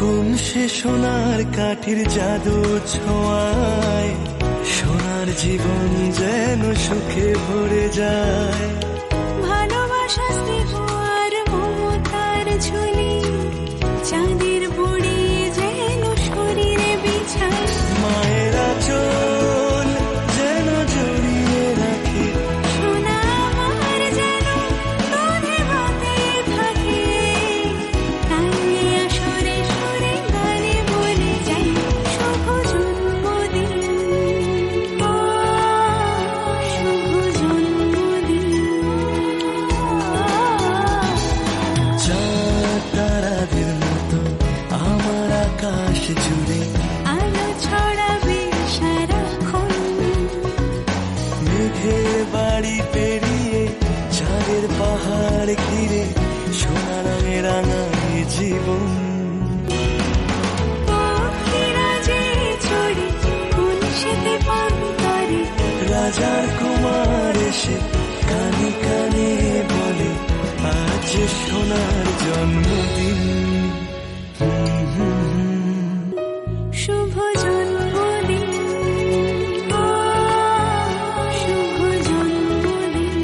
কোন সে সোনার কাঠির জাদু ছোঁয়ায় সোনার জীবন যেন সুখে ভরে যায়। ভালোবাসা স্নেহ আর মমতার ঝুলি চাঁদের বুড়ি যেন শরীরে বিছায়। মায়ের আঁচল যেন জড়িয়ে রাখে সোনা আমার যেন দুধে ভাতে থাকে। তাই আসরে সুরে গানে বলে যাই শুভ জন্মদিন, শুভ জন্মদিন। চাঁদ তারাদের মতো আমার আকাশ জুড়ে আলো ছড়াবে সারাক্ষণ। মেঘের বাড়ি পেরিয়ে চাঁদের পাহাড় ঘিরে সোনা রঙে রাঙায় জীবন। পক্ষীরা যে ছড়ে কোন শীতে পান করে, রাজার কুমার এসে কানে কানে বলে আজ সোনার জন্মদিন। শুভ জন্মদিন, শুভ জন্মদিন।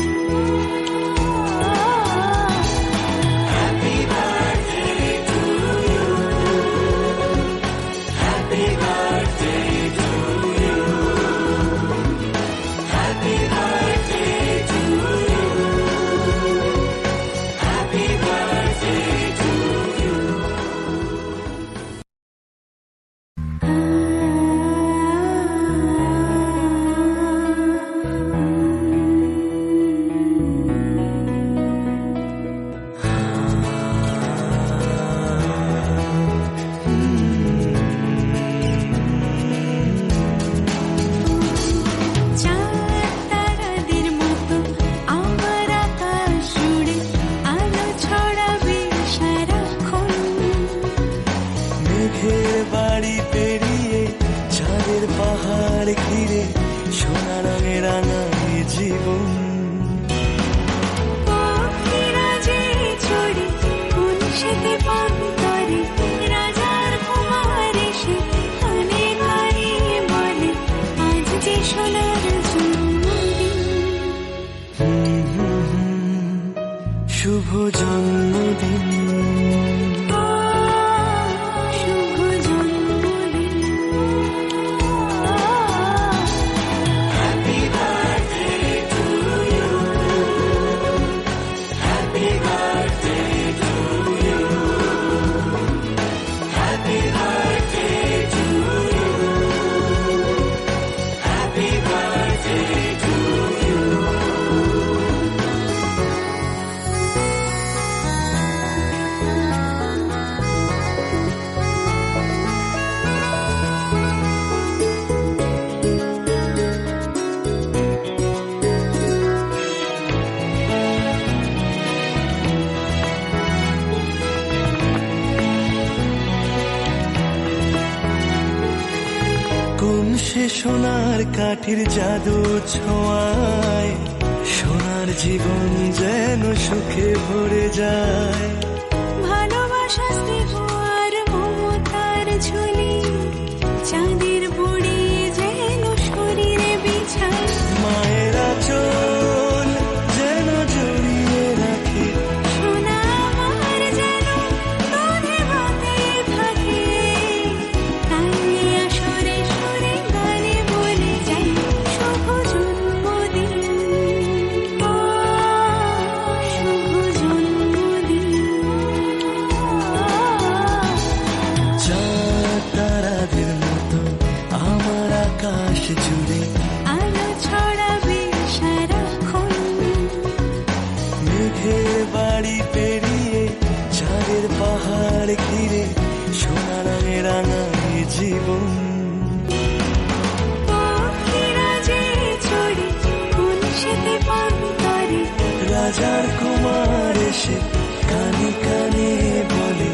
চাঁদ তারাদের মতো আমার আকাশ জুড়ে আলো ছড়াবে সারাক্ষণ। মেঘের বাড়ি পেরিয়ে চাঁদের পাহাড় ঘিরে সোনা রঙে রাঙায় জীবন। পক্ষীরা যে ছড়ে কোন শীতে পান করে, রাজার কুমার এসে কানে কানে বলে আজ যে সোনার জন্মদিন। শুভ জন্মদিন, শুভ জন্মদিন। কোন সে সোনার কাঠির জাদু ছোঁয়ায় সোনার জীবন যেন সুখে ভরে যায়। ভালোবাসা স্নেহ আর মমতার ঝুলি চাঁদের বুড়ি যেন শরীরে বিছায়। মায়ের আঁচল যেন জড়িয়ে রাখে সোনা আমার যেন দুধে ভাতে থাকে। তাই আসরে সুরে গানে বলে যাই শুভ জন্মদিন, শুভ জন্মদিন। চাঁদ তারাদের মতো আমার আকাশ জুড়ে আলো ছড়াবে সারাক্ষণ। মেঘের বাড়ি পেরিয়ে চাঁদের পাহাড় ঘিরে সোনা রঙে রাঙায় জীবন। পক্ষীরা যে ছড়ে কোন শীতে পান করে, রাজার কুমার এসে কানে কানে বলে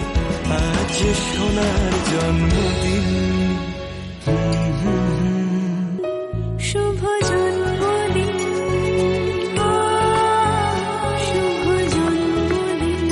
আজ সোনার জন্মদিন। শুভ জন্মদিন, শুভ জন্মদিন।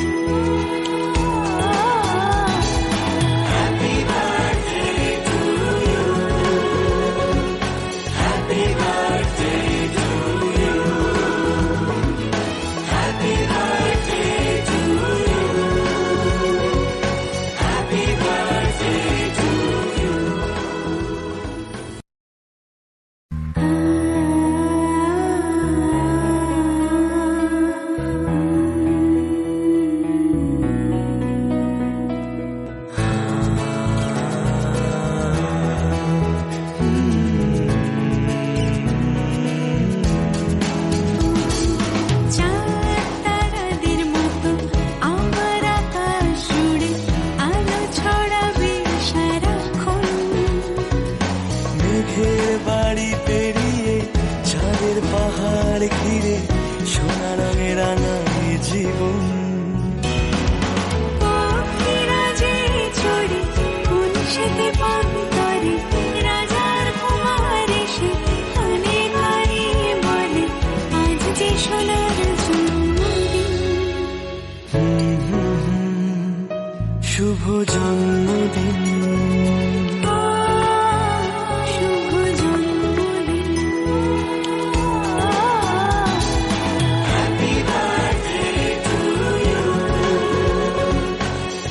শুভ জন্মদিন। শুভ জন্মদিন। Happy birthday to you.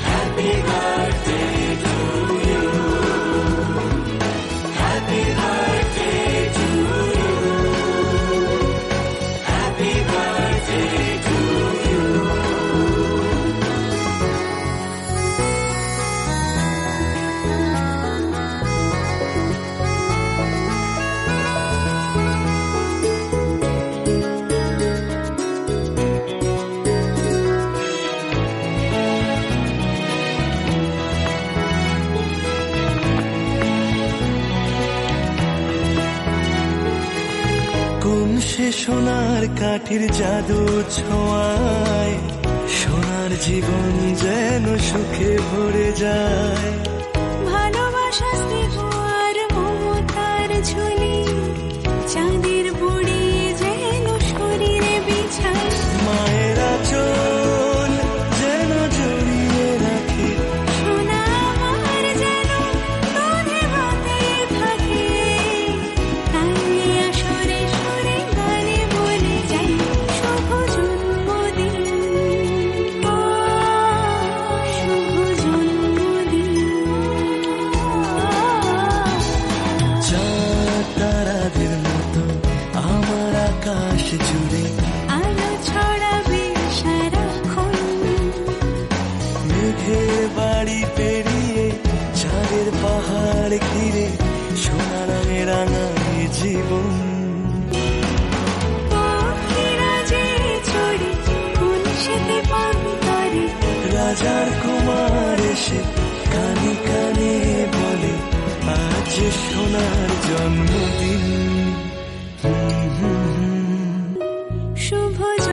Happy birthday to you. Happy birthday to you. Happy birthday to you. কোন সে সোনার কাঠির জাদু ছোঁয়ায় সোনার জীবন যেন সুখে ভরে যায়। ভালোবাসা স্নেহ আর মমতার ঝুলি চাঁদের বুড়ি যেন শরীরে বিছায়। মায়ের আঁচল যেন জড়িয়ে রাখে সোনা আমার যেন দুধে ভাতে থাকে। তাই আসরে সুরে গানে বলে যাই শুভ জন্মদিন। শুভ জন্মদিন। চাঁদ তারাদের মতো আমার আকাশ জুড়ে আলো ছড়াবে সারাক্ষণ। মেঘের বাড়ি পেরিয়ে চাঁদের পাহাড় ঘিরে সোনা রঙে রাঙায় জীবন। পাখিরা যে চড়ে কোন সেতে পান করে। রাজার কুমার এসে কানে কানে বলে আজ সোনার জন্মদিন।